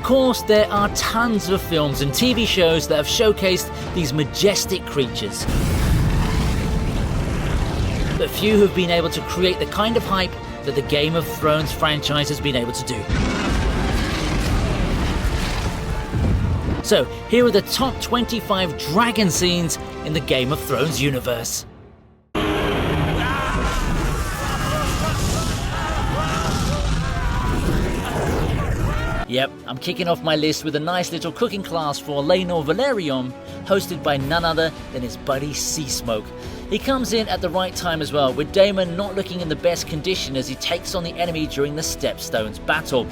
Of course, there are tons of films and TV shows that have showcased these majestic creatures, but few have been able to create the kind of hype that the Game of Thrones franchise has been able to do. So, here are the top 25 dragon scenes in the Game of Thrones universe. Yep, I'm kicking off my list with a nice little cooking class for Laenor Velaryon, hosted by none other than his buddy Sea Smoke. He comes in at the right time as well, with Daemon not looking in the best condition as he takes on the enemy during the Stepstones battle.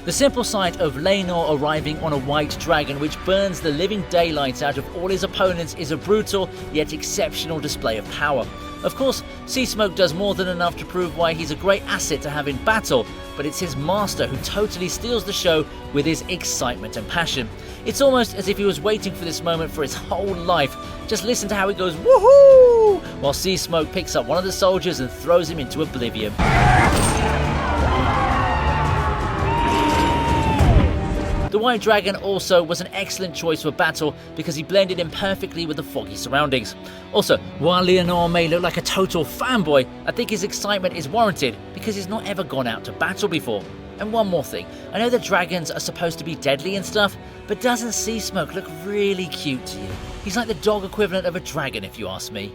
The simple sight of Laenor arriving on a white dragon which burns the living daylights out of all his opponents is a brutal yet exceptional display of power. Of course, Sea Smoke does more than enough to prove why he's a great asset to have in battle, but it's his master who totally steals the show with his excitement and passion. It's almost as if he was waiting for this moment for his whole life. Just listen to how he goes woohoo, while Sea Smoke picks up one of the soldiers and throws him into oblivion. The White Dragon also was an excellent choice for battle because he blended in perfectly with the foggy surroundings. Also, while Laenor may look like a total fanboy, I think his excitement is warranted because he's not ever gone out to battle before. And one more thing, I know that dragons are supposed to be deadly and stuff, but doesn't Sea Smoke look really cute to you? He's like the dog equivalent of a dragon if you ask me.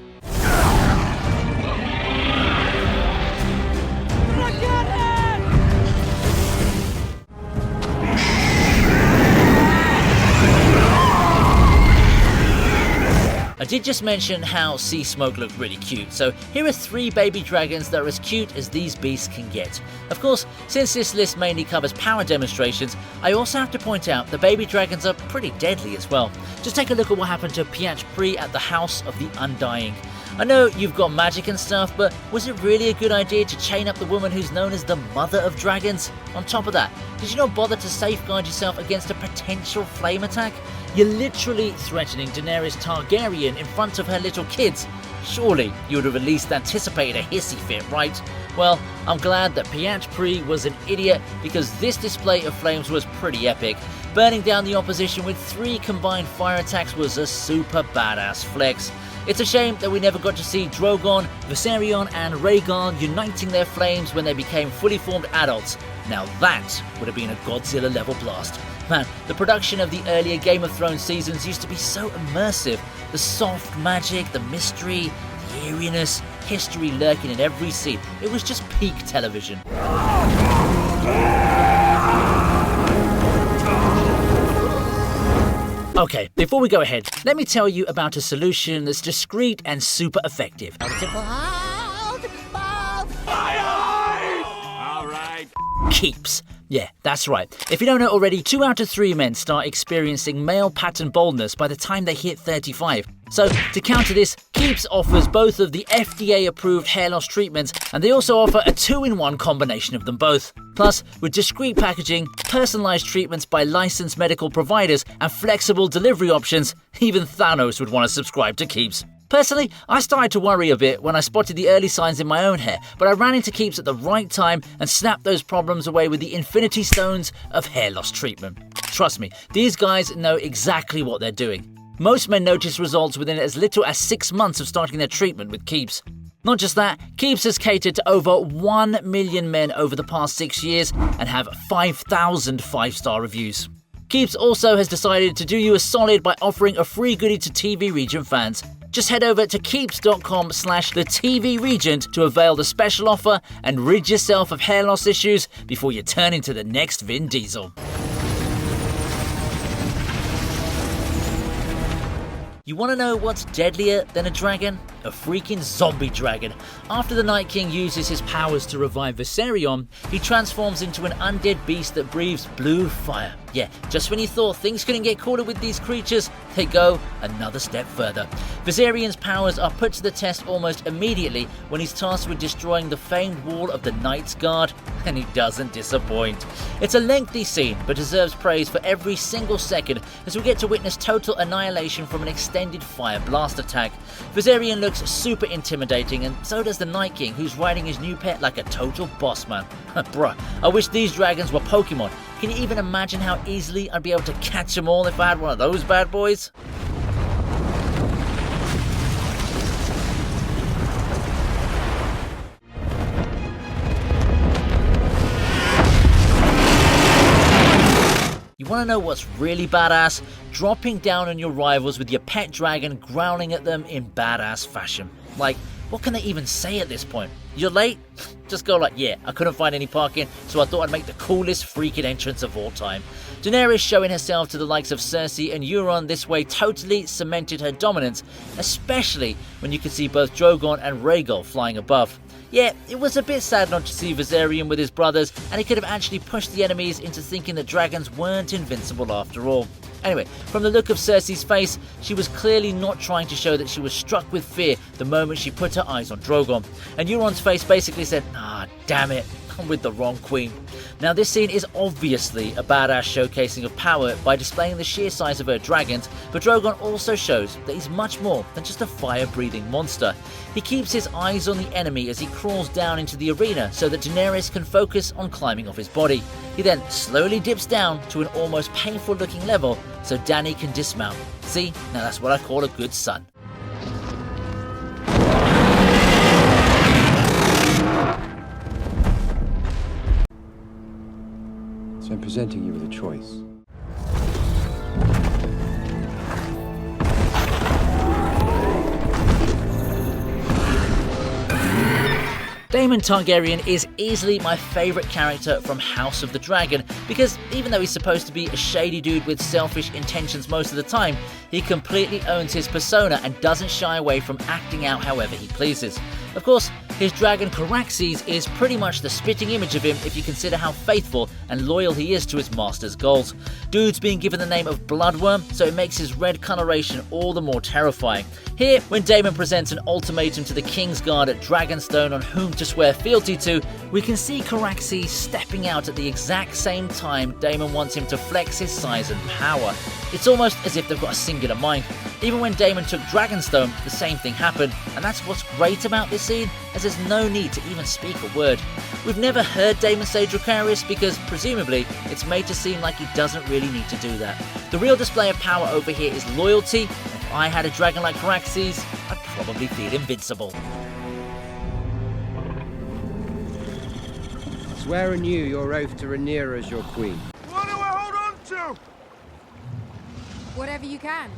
I did just mention how Sea Smoke looked really cute, so here are 3 baby dragons that are as cute as these beasts can get. Of course, since this list mainly covers power demonstrations, I also have to point out the baby dragons are pretty deadly as well. Just take a look at what happened to Piach Pri at the House of the Undying. I know you've got magic and stuff, but was it really a good idea to chain up the woman who's known as the Mother of Dragons? On top of that, did you not bother to safeguard yourself against a potential flame attack? You're literally threatening Daenerys Targaryen in front of her little kids. Surely you would have at least anticipated a hissy fit, right? Well, I'm glad that Piach Pri was an idiot because this display of flames was pretty epic. Burning down the opposition with 3 combined fire attacks was a super badass flex. It's a shame that we never got to see Drogon, Viserion and Rhaegar uniting their flames when they became fully formed adults. Now that would have been a Godzilla level blast. Man, the production of the earlier Game of Thrones seasons used to be so immersive. The soft magic, the mystery, the eeriness, history lurking in every scene. It was just peak television. Okay, before we go ahead, let me tell you about a solution that's discreet and super effective. Keeps. Yeah, that's right. If you don't know already, 2 out of 3 men start experiencing male pattern baldness by the time they hit 35. So, to counter this, Keeps offers both of the FDA-approved hair loss treatments, and they also offer a 2-in-1 combination of them both. Plus, with discreet packaging, personalized treatments by licensed medical providers, and flexible delivery options, even Thanos would want to subscribe to Keeps. Personally, I started to worry a bit when I spotted the early signs in my own hair, but I ran into Keeps at the right time and snapped those problems away with the Infinity Stones of hair loss treatment. Trust me, these guys know exactly what they're doing. Most men notice results within as little as 6 months of starting their treatment with Keeps. Not just that, Keeps has catered to over 1 million men over the past 6 years and have 5,000 5-star reviews. Keeps also has decided to do you a solid by offering a free goodie to TV Regent fans. Just head over to keeps.com/theTVRegent to avail the special offer and rid yourself of hair loss issues before you turn into the next Vin Diesel. You want to know what's deadlier than a dragon? A freaking zombie dragon. After the Night King uses his powers to revive Viserion, he transforms into an undead beast that breathes blue fire. Yeah, just when you thought things couldn't get cooler with these creatures, they go another step further. Viserion's powers are put to the test almost immediately when he's tasked with destroying the famed wall of the Knight's Guard, and he doesn't disappoint. It's a lengthy scene, but deserves praise for every single second as we get to witness total annihilation from an extended fire blast attack. Viserion looks super intimidating, and so does the Night King, who's riding his new pet like a total boss man. Bruh, I wish these dragons were Pokemon. Can you even imagine how easily I'd be able to catch them all if I had one of those bad boys? You want to know what's really badass? Dropping down on your rivals with your pet dragon growling at them in badass fashion. Like, what can they even say at this point? You're late? Just go like, yeah, I couldn't find any parking, so I thought I'd make the coolest freaking entrance of all time. Daenerys showing herself to the likes of Cersei and Euron this way totally cemented her dominance, especially when you could see both Drogon and Rhaegar flying above. Yeah, it was a bit sad not to see Viserion with his brothers, and he could have actually pushed the enemies into thinking that dragons weren't invincible after all. Anyway, from the look of Cersei's face, she was clearly not trying to show that she was struck with fear the moment she put her eyes on Drogon. And Euron's face basically said, "Ah, damn it, I'm with the wrong queen." Now this scene is obviously a badass showcasing of power by displaying the sheer size of her dragons, but Drogon also shows that he's much more than just a fire-breathing monster. He keeps his eyes on the enemy as he crawls down into the arena so that Daenerys can focus on climbing off his body. He then slowly dips down to an almost painful looking level so Dany can dismount. See, now that's what I call a good son. So I'm presenting you with a choice. Daemon Targaryen is easily my favourite character from House of the Dragon because even though he's supposed to be a shady dude with selfish intentions most of the time, he completely owns his persona and doesn't shy away from acting out however he pleases. Of course, his dragon Caraxes is pretty much the spitting image of him if you consider how faithful and loyal he is to his master's goals. Dude's being given the name of Bloodworm, so it makes his red coloration all the more terrifying. Here, when Daemon presents an ultimatum to the Kingsguard at Dragonstone on whom to swear fealty to, we can see Caraxes stepping out at the exact same time Daemon wants him to flex his size and power. It's almost as if they've got a singular mind. Even when Daemon took Dragonstone, the same thing happened, and that's what's great about this scene, as there's no need to even speak a word. We've never heard Daemon say Dracarys because, presumably, it's made to seem like he doesn't really need to do that. The real display of power over here is loyalty, and if I had a dragon like Caraxes, I'd probably feel invincible. Swear anew your oath to Rhaenyra as your queen. What do I hold on to? Whatever you can.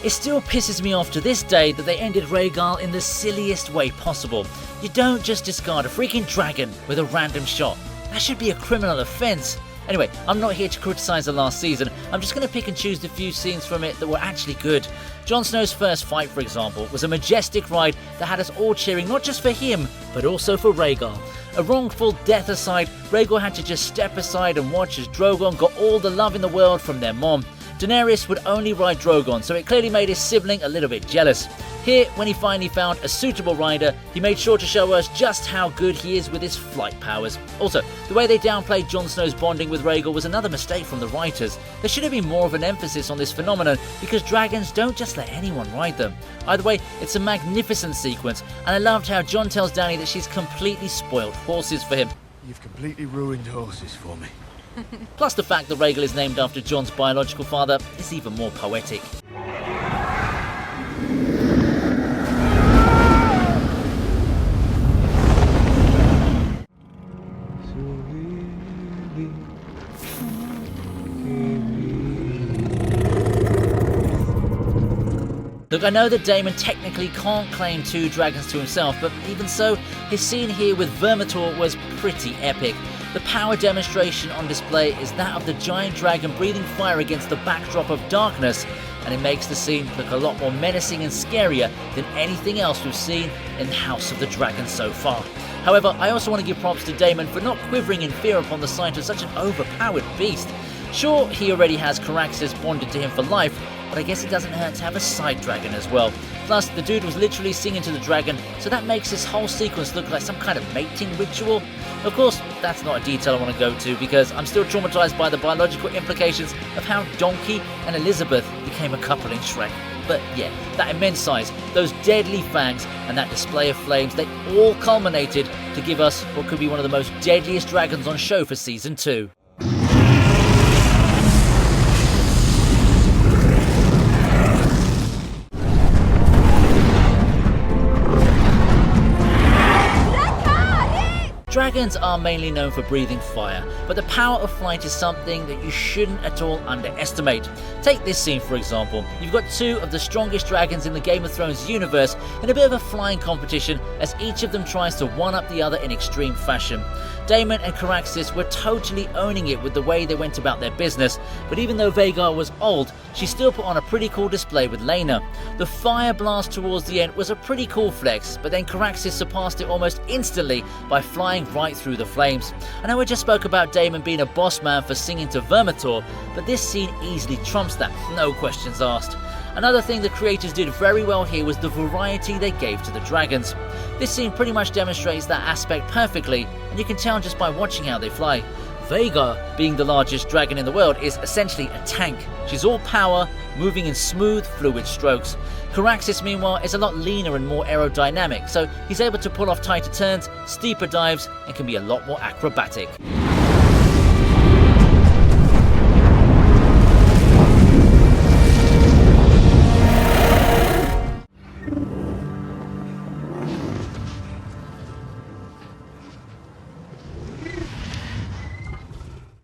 It still pisses me off to this day that they ended Rhaegar in the silliest way possible. You don't just discard a freaking dragon with a random shot. That should be a criminal offence. Anyway, I'm not here to criticise the last season, I'm just going to pick and choose the few scenes from it that were actually good. Jon Snow's first fight, for example, was a majestic ride that had us all cheering not just for him, but also for Rhaegar. A wrongful death aside, Rhaegar had to just step aside and watch as Drogon got all the love in the world from their mom. Daenerys would only ride Drogon, so it clearly made his sibling a little bit jealous. Here, when he finally found a suitable rider, he made sure to show us just how good he is with his flight powers. Also, the way they downplayed Jon Snow's bonding with Rhaegar was another mistake from the writers. There should have been more of an emphasis on this phenomenon because dragons don't just let anyone ride them. Either way, it's a magnificent sequence, and I loved how Jon tells Dany that she's completely spoiled horses for him. You've completely ruined horses for me. Plus the fact that Rhaegar is named after Jon's biological father is even more poetic. Look, I know that Daemon technically can't claim 2 dragons to himself, but even so, his scene here with Vermithor was pretty epic. The power demonstration on display is that of the giant dragon breathing fire against the backdrop of darkness, and it makes the scene look a lot more menacing and scarier than anything else we've seen in House of the Dragon so far. However, I also want to give props to Daemon for not quivering in fear upon the sight of such an overpowered beast. Sure, he already has Caraxes bonded to him for life, but I guess it doesn't hurt to have a side dragon as well. Plus, the dude was literally singing to the dragon, so that makes this whole sequence look like some kind of mating ritual. Of course, that's not a detail I want to go to because I'm still traumatized by the biological implications of how Donkey and Elizabeth became a couple in Shrek. But yeah, that immense size, those deadly fangs, and that display of flames, they all culminated to give us what could be one of the most deadliest dragons on show for Season 2. Dragons are mainly known for breathing fire, but the power of flight is something that you shouldn't at all underestimate. Take this scene for example. You've got two of the strongest dragons in the Game of Thrones universe in a bit of a flying competition as each of them tries to one-up the other in extreme fashion. Daemon and Caraxes were totally owning it with the way they went about their business, but even though Vhagar was old, she still put on a pretty cool display with Laena. The fire blast towards the end was a pretty cool flex, but then Caraxes surpassed it almost instantly by flying right through the flames. I know I just spoke about Daemon being a boss man for singing to Vermithor, but this scene easily trumps that, no questions asked. Another thing the creators did very well here was the variety they gave to the dragons. This scene pretty much demonstrates that aspect perfectly, and you can tell just by watching how they fly. Vhagar, being the largest dragon in the world, is essentially a tank. She's all power, moving in smooth, fluid strokes. Caraxes, meanwhile, is a lot leaner and more aerodynamic, so he's able to pull off tighter turns, steeper dives, and can be a lot more acrobatic.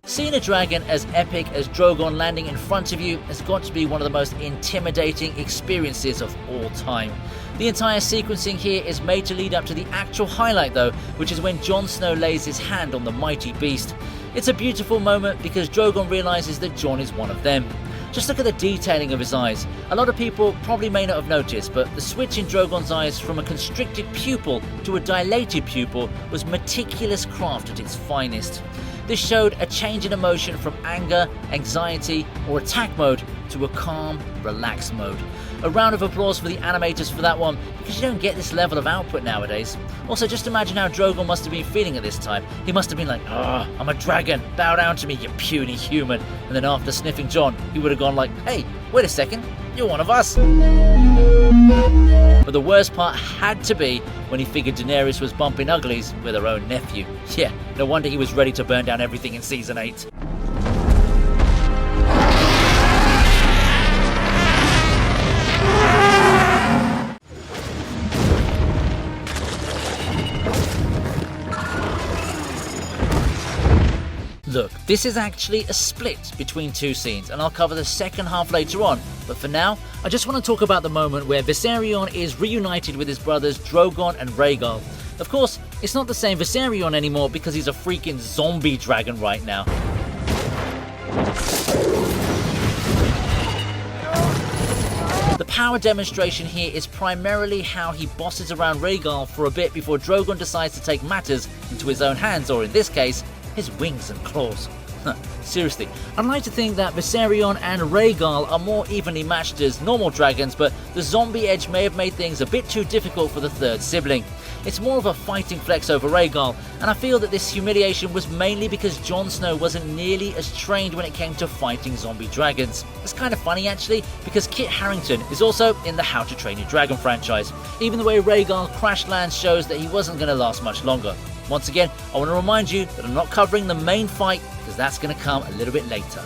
Seeing a dragon as epic as Drogon landing in front of you has got to be one of the most intimidating experiences of all time. The entire sequencing here is made to lead up to the actual highlight though, which is when Jon Snow lays his hand on the mighty beast. It's a beautiful moment because Drogon realises that Jon is one of them. Just look at the detailing of his eyes. A lot of people probably may not have noticed, but the switch in Drogon's eyes from a constricted pupil to a dilated pupil was meticulous craft at its finest. This showed a change in emotion from anger, anxiety, or attack mode to a calm, relaxed mode. A round of applause for the animators for that one, because you don't get this level of output nowadays. Also, just imagine how Drogon must have been feeling at this time. He must have been like, "Ah, I'm a dragon, bow down to me, you puny human." And then after sniffing Jon, he would have gone like, "Hey, wait a second, you're one of us." But the worst part had to be when he figured Daenerys was bumping uglies with her own nephew. Yeah, no wonder he was ready to burn down everything in Season 8. Look, this is actually a split between two scenes, and I'll cover the second half later on, but for now, I just want to talk about the moment where Viserion is reunited with his brothers Drogon and Rhaegal. Of course, it's not the same Viserion anymore because he's a freaking zombie dragon right now. The power demonstration here is primarily how he bosses around Rhaegal for a bit before Drogon decides to take matters into his own hands, or in this case, his wings and claws. Seriously, I'd like to think that Viserion and Rhaegal are more evenly matched as normal dragons, but the zombie edge may have made things a bit too difficult for the third sibling. It's more of a fighting flex over Rhaegal, and I feel that this humiliation was mainly because Jon Snow wasn't nearly as trained when it came to fighting zombie dragons. It's kind of funny actually, because Kit Harington is also in the How to Train Your Dragon franchise. Even the way Rhaegal crash lands shows that he wasn't going to last much longer. Once again, I want to remind you that I'm not covering the main fight because that's going to come a little bit later.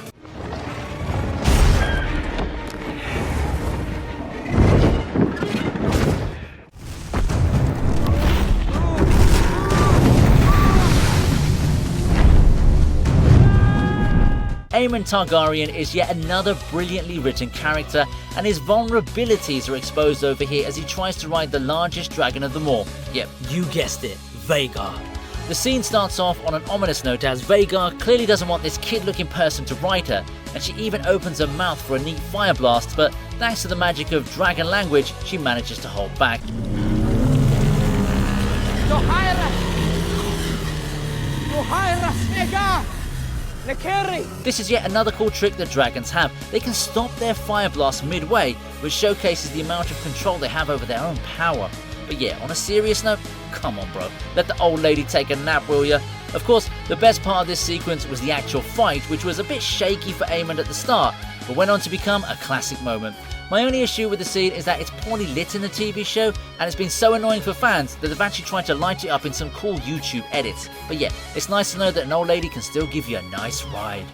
Aemond Targaryen is yet another brilliantly written character, and his vulnerabilities are exposed over here as he tries to ride the largest dragon of them all. Yep, you guessed it, Vhagar. The scene starts off on an ominous note as Vhagar clearly doesn't want this kid-looking person to ride her, and she even opens her mouth for a neat fire blast, but thanks to the magic of dragon language, she manages to hold back. This is yet another cool trick that dragons have. They can stop their fire blast midway, which showcases the amount of control they have over their own power. But yeah, on a serious note, come on bro, let the old lady take a nap, will ya? Of course, the best part of this sequence was the actual fight, which was a bit shaky for Aemond at the start, but went on to become a classic moment. My only issue with the scene is that it's poorly lit in the TV show, and it's been so annoying for fans that they've actually tried to light it up in some cool YouTube edits. But yeah, it's nice to know that an old lady can still give you a nice ride.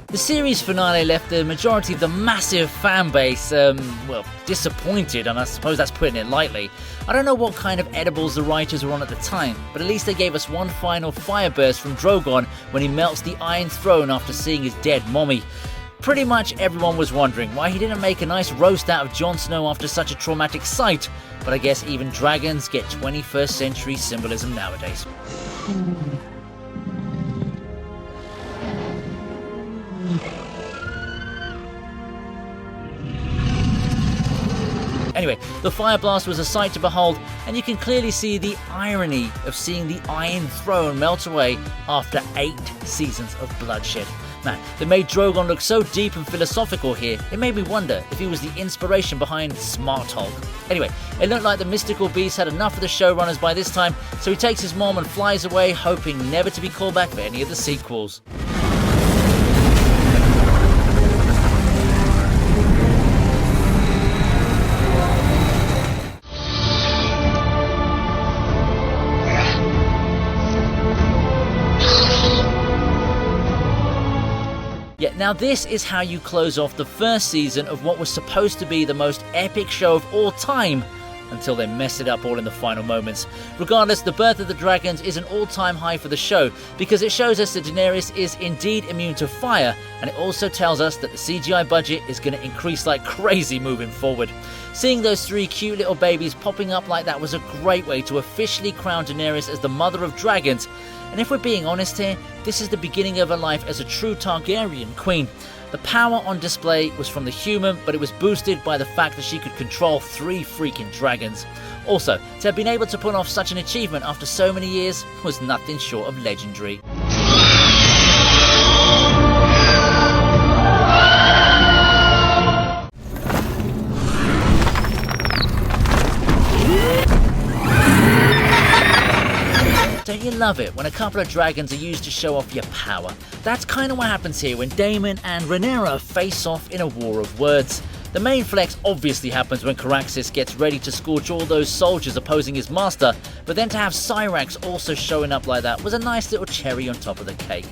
The series finale left the majority of the massive fan base, disappointed, and I suppose that's putting it lightly. I don't know what kind of edibles the writers were on at the time, but at least they gave us one final fire burst from Drogon when he melts the Iron Throne after seeing his dead mommy. Pretty much everyone was wondering why he didn't make a nice roast out of Jon Snow after such a traumatic sight, but I guess even dragons get 21st century symbolism nowadays. Anyway, the fire blast was a sight to behold, and you can clearly see the irony of seeing the Iron Throne melt away after 8 seasons of bloodshed. Man, they made Drogon look so deep and philosophical here, it made me wonder if he was the inspiration behind Smart Hulk. Anyway, it looked like the mystical beast had enough of the showrunners by this time, so he takes his mom and flies away, hoping never to be called back for any of the sequels. Now this is how you close off the first season of what was supposed to be the most epic show of all time, until they mess it up all in the final moments. Regardless, the birth of the dragons is an all-time high for the show, because it shows us that Daenerys is indeed immune to fire, and it also tells us that the CGI budget is going to increase like crazy moving forward. Seeing those 3 cute little babies popping up like that was a great way to officially crown Daenerys as the mother of dragons. And if we're being honest here, this is the beginning of her life as a true Targaryen queen. The power on display was from the human, but it was boosted by the fact that she could control 3 freaking dragons. Also, to have been able to pull off such an achievement after so many years was nothing short of legendary. Don't you love it when a couple of dragons are used to show off your power? That's kind of what happens here when Daemon and Rhaenyra face off in a war of words. The main flex obviously happens when Caraxes gets ready to scorch all those soldiers opposing his master, but then to have Arrax also showing up like that was a nice little cherry on top of the cake.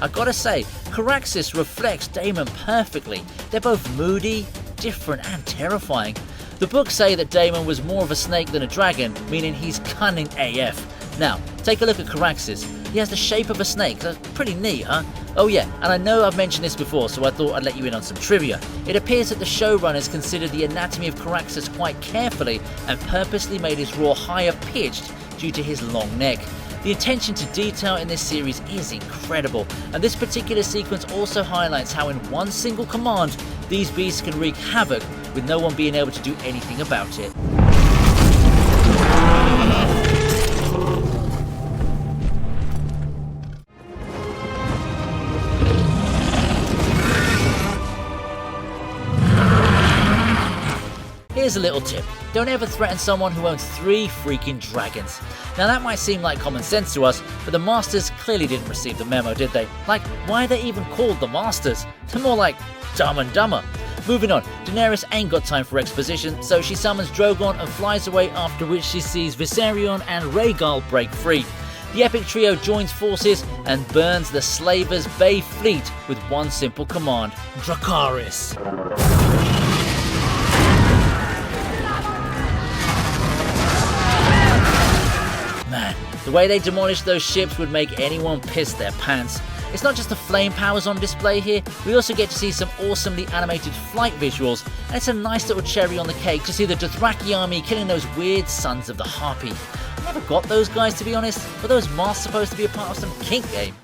I gotta say, Caraxes reflects Daemon perfectly. They're both moody, different and terrifying. The books say that Daemon was more of a snake than a dragon, meaning he's cunning AF. Now, take a look at Caraxes. He has the shape of a snake. That's pretty neat, huh? Oh yeah, and I know I've mentioned this before, so I thought I'd let you in on some trivia. It appears that the showrunners considered the anatomy of Caraxes quite carefully and purposely made his roar higher pitched due to his long neck. The attention to detail in this series is incredible, and this particular sequence also highlights how in one single command, these beasts can wreak havoc with no one being able to do anything about it. Here's a little tip. Don't ever threaten someone who owns 3 freaking dragons. Now that might seem like common sense to us, but the Masters clearly didn't receive the memo, did they? Like, why are they even called the Masters? They're more like Dumb and Dumber. Moving on, Daenerys ain't got time for exposition, so she summons Drogon and flies away, after which she sees Viserion and Rhaegal break free. The epic trio joins forces and burns the Slavers' Bay fleet with one simple command: Dracarys. Man, the way they demolished those ships would make anyone piss their pants. It's not just the flame powers on display here, we also get to see some awesomely animated flight visuals, and it's a nice little cherry on the cake to see the Dothraki army killing those weird sons of the Harpy. I never got those guys, to be honest. Were those masks supposed to be a part of some kink game?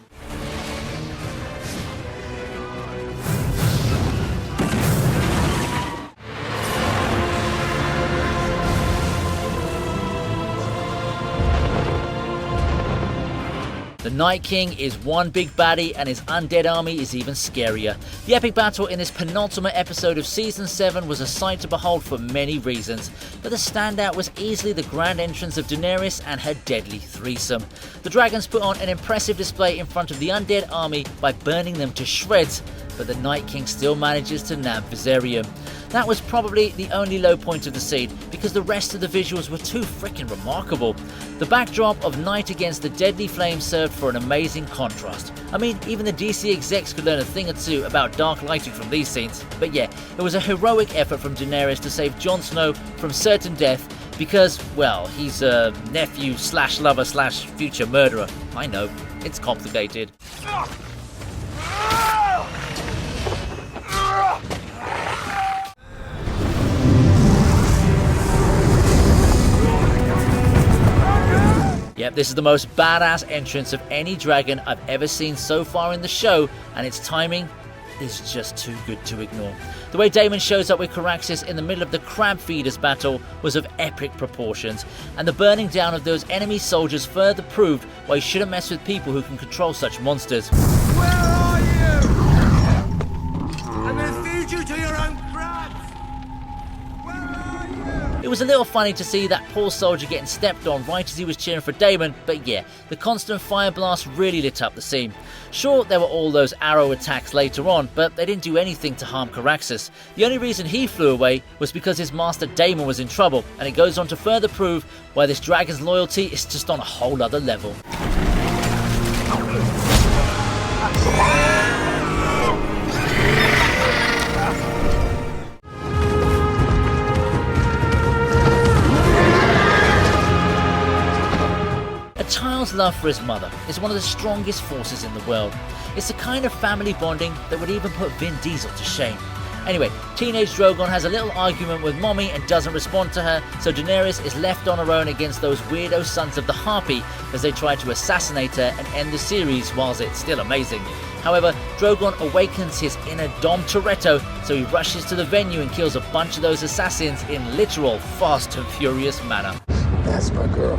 The Night King is one big baddie and his undead army is even scarier. The epic battle in this penultimate episode of Season 7 was a sight to behold for many reasons, but the standout was easily the grand entrance of Daenerys and her deadly threesome. The dragons put on an impressive display in front of the undead army by burning them to shreds, but the Night King still manages to nab Viserion. That was probably the only low point of the scene, because the rest of the visuals were too freaking remarkable. The backdrop of night against the deadly flames served for an amazing contrast. I mean, even the DC execs could learn a thing or two about dark lighting from these scenes. But yeah, it was a heroic effort from Daenerys to save Jon Snow from certain death, because, well, he's a nephew slash lover slash future murderer. I know, it's complicated. Yep, this is the most badass entrance of any dragon I've ever seen so far in the show, and its timing is just too good to ignore. The way Daemon shows up with Caraxes in the middle of the crab feeders battle was of epic proportions, and the burning down of those enemy soldiers further proved why you shouldn't mess with people who can control such monsters. Where are you? I'm gonna feed you to your own crabs! Where are you? It was a little funny to see that poor soldier getting stepped on right as he was cheering for Daemon, but yeah, the constant fire blast really lit up the scene. Sure, there were all those arrow attacks later on, but they didn't do anything to harm Caraxes. The only reason he flew away was because his master Daemon was in trouble, and it goes on to further prove why this dragon's loyalty is just on a whole other level. A child's love for his mother is one of the strongest forces in the world. It's the kind of family bonding that would even put Vin Diesel to shame. Anyway, teenage Drogon has a little argument with Mommy and doesn't respond to her, so Daenerys is left on her own against those weirdo sons of the Harpy as they try to assassinate her and end the series whilst it's still amazing. However, Drogon awakens his inner Dom Toretto, so he rushes to the venue and kills a bunch of those assassins in literal Fast and Furious manner. That's my girl.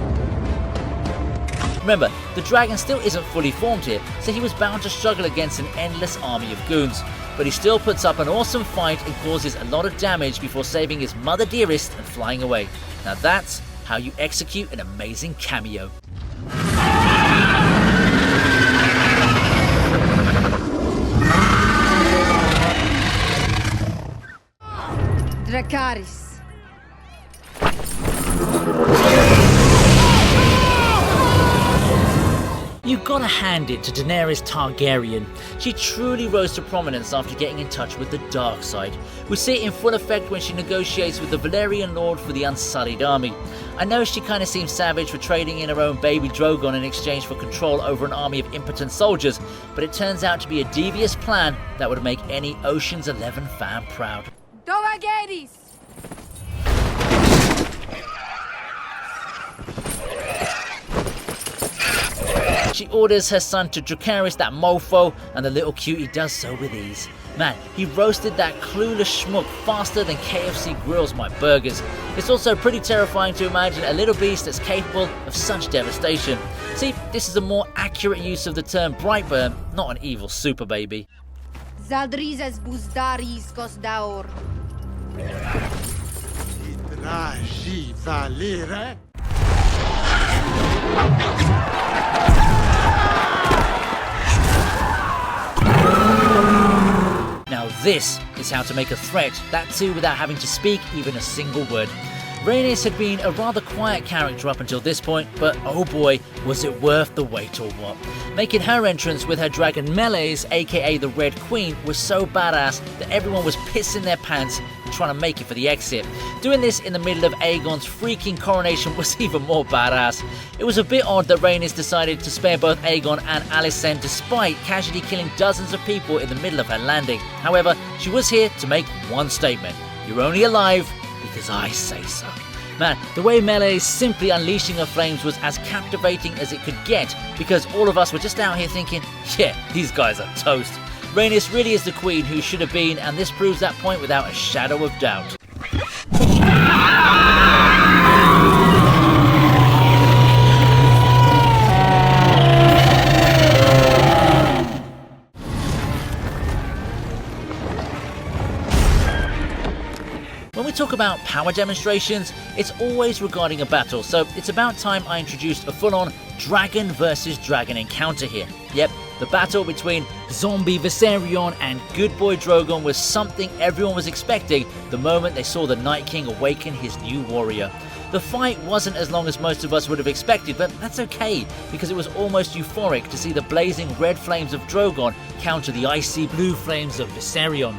Remember, the dragon still isn't fully formed here, so he was bound to struggle against an endless army of goons. But he still puts up an awesome fight and causes a lot of damage before saving his mother dearest and flying away. Now that's how you execute an amazing cameo. Dracarys. You've got to hand it to Daenerys Targaryen. She truly rose to prominence after getting in touch with the dark side. We see it in full effect when she negotiates with the Valyrian Lord for the Unsullied army. I know she kind of seems savage for trading in her own baby Drogon in exchange for control over an army of impotent soldiers, but it turns out to be a devious plan that would make any Ocean's 11 fan proud. Dovageris! She orders her son to Dracarys, that mofo, and the little cutie does so with ease. Man, he roasted that clueless schmuck faster than KFC grills my burgers. It's also pretty terrifying to imagine a little beast that's capable of such devastation. See, this is a more accurate use of the term Brightburn, not an evil super baby. Zaldrizes buzdaris kosdaur. Itraji valire. Now this is how to make a threat, that too without having to speak even a single word. Rhaenys had been a rather quiet character up until this point, but oh boy, was it worth the wait or what. Making her entrance with her dragon melees, aka the Red Queen, was so badass that everyone was pissing their pants and trying to make it for the exit. Doing this in the middle of Aegon's freaking coronation was even more badass. It was a bit odd that Rhaenys decided to spare both Aegon and Alicent despite casually killing dozens of people in the middle of her landing. However, she was here to make one statement: you're only alive because I say so. Man, the way Melee simply unleashing her flames was as captivating as it could get, because all of us were just out here thinking, yeah, these guys are toast. Rhaenys really is the queen who should have been, and this proves that point without a shadow of doubt. about power demonstrations, it's always regarding a battle, so it's about time I introduced a full-on dragon versus dragon encounter here. Yep, the battle between zombie Viserion and good boy Drogon was something everyone was expecting the moment they saw the Night King awaken his new warrior. The fight wasn't as long as most of us would have expected, but that's okay, because it was almost euphoric to see the blazing red flames of Drogon counter the icy blue flames of Viserion.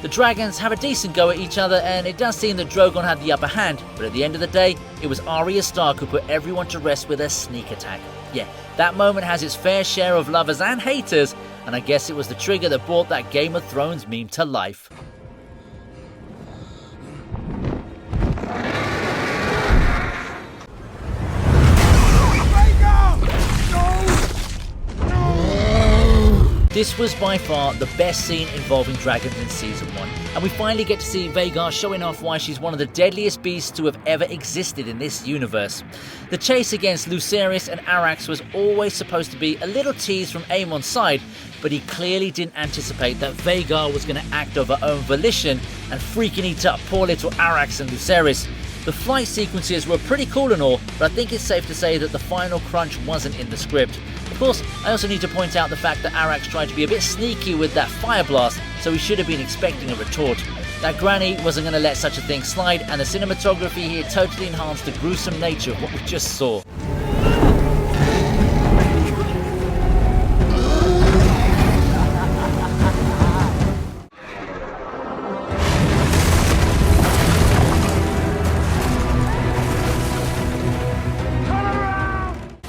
The dragons have a decent go at each other, and it does seem that Drogon had the upper hand, but at the end of the day, it was Arya Stark who put everyone to rest with her sneak attack. Yeah, that moment has its fair share of lovers and haters, and I guess it was the trigger that brought that Game of Thrones meme to life. This was by far the best scene involving dragons in Season 1, and we finally get to see Vhagar showing off why she's one of the deadliest beasts to have ever existed in this universe. The chase against Lucerys and Arrax was always supposed to be a little tease from Aemond's side, but he clearly didn't anticipate that Vhagar was going to act of her own volition and freaking eat up poor little Arrax and Lucerys. The flight sequences were pretty cool and all, but I think it's safe to say that the final crunch wasn't in the script. Of course, I also need to point out the fact that Arrax tried to be a bit sneaky with that fire blast, so he should have been expecting a retort. That granny wasn't going to let such a thing slide, and the cinematography here totally enhanced the gruesome nature of what we just saw.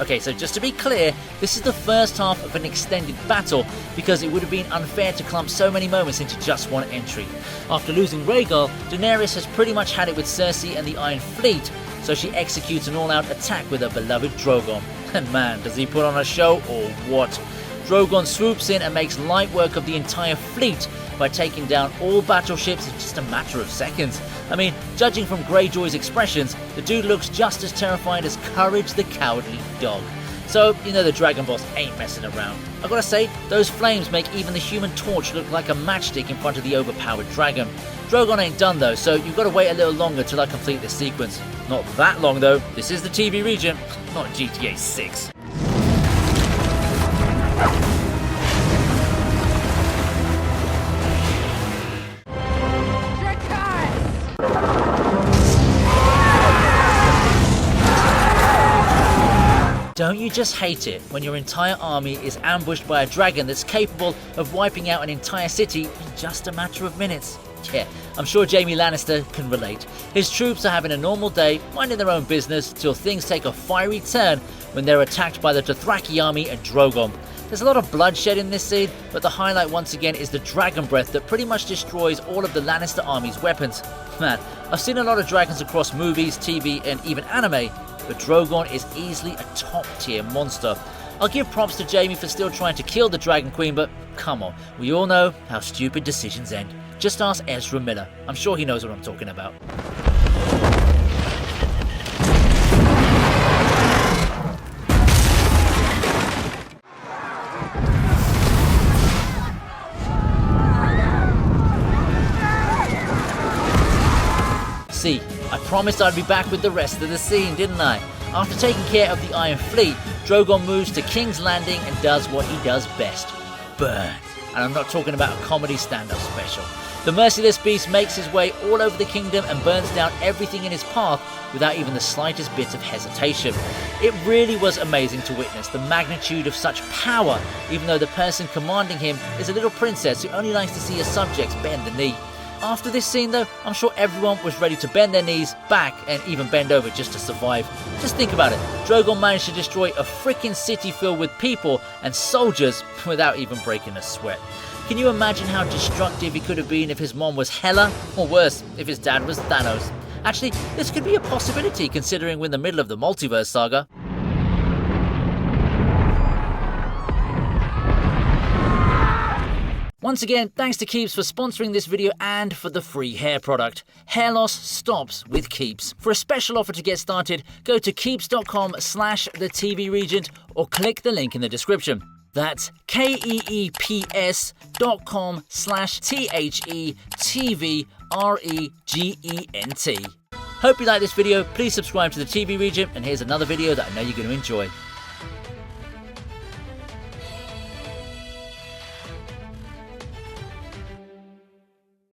Okay, so just to be clear, this is the first half of an extended battle because it would have been unfair to clump so many moments into just one entry. After losing Rhaegar, Daenerys has pretty much had it with Cersei and the Iron Fleet, so she executes an all-out attack with her beloved Drogon. And man, does he put on a show or what? Drogon swoops in and makes light work of the entire fleet by taking down all battleships in just a matter of seconds. I mean, judging from Greyjoy's expressions, the dude looks just as terrified as Courage the Cowardly Dog. So, you know the Dragon Boss ain't messing around. I gotta say, those flames make even the Human Torch look like a matchstick in front of the overpowered dragon. Drogon ain't done though, so you've got to wait a little longer till I complete this sequence. Not that long though, this is the TV Regent, not GTA 6. Don't you just hate it when your entire army is ambushed by a dragon that's capable of wiping out an entire city in just a matter of minutes? Yeah, I'm sure Jaime Lannister can relate. His troops are having a normal day, minding their own business, till things take a fiery turn when they're attacked by the Dothraki army and Drogon. There's a lot of bloodshed in this scene, but the highlight once again is the dragon breath that pretty much destroys all of the Lannister army's weapons. Man, I've seen a lot of dragons across movies, TV and even anime, but Drogon is easily a top-tier monster. I'll give props to Jaime for still trying to kill the Dragon Queen, but come on, we all know how stupid decisions end. Just ask Ezra Miller. I'm sure he knows what I'm talking about. See, I promised I'd be back with the rest of the scene, didn't I? After taking care of the Iron Fleet, Drogon moves to King's Landing and does what he does best: burn. And I'm not talking about a comedy stand-up special. The merciless beast makes his way all over the kingdom and burns down everything in his path without even the slightest bit of hesitation. It really was amazing to witness the magnitude of such power, even though the person commanding him is a little princess who only likes to see her subjects bend the knee. After this scene though, I'm sure everyone was ready to bend their knees back and even bend over just to survive. Just think about it, Drogon managed to destroy a freaking city filled with people and soldiers without even breaking a sweat. Can you imagine how destructive he could have been if his mom was Hela? Or worse, if his dad was Thanos? Actually, this could be a possibility considering we're in the middle of the multiverse saga. Once again, thanks to Keeps for sponsoring this video and for the free hair product. Hair loss stops with Keeps. For a special offer to get started, go to keeps.com/theTVRegent or click the link in the description. That's keeps.com/THETVRegent. Regent. Hope you like this video, please subscribe to the TV Regent, and here's another video that I know you're going to enjoy.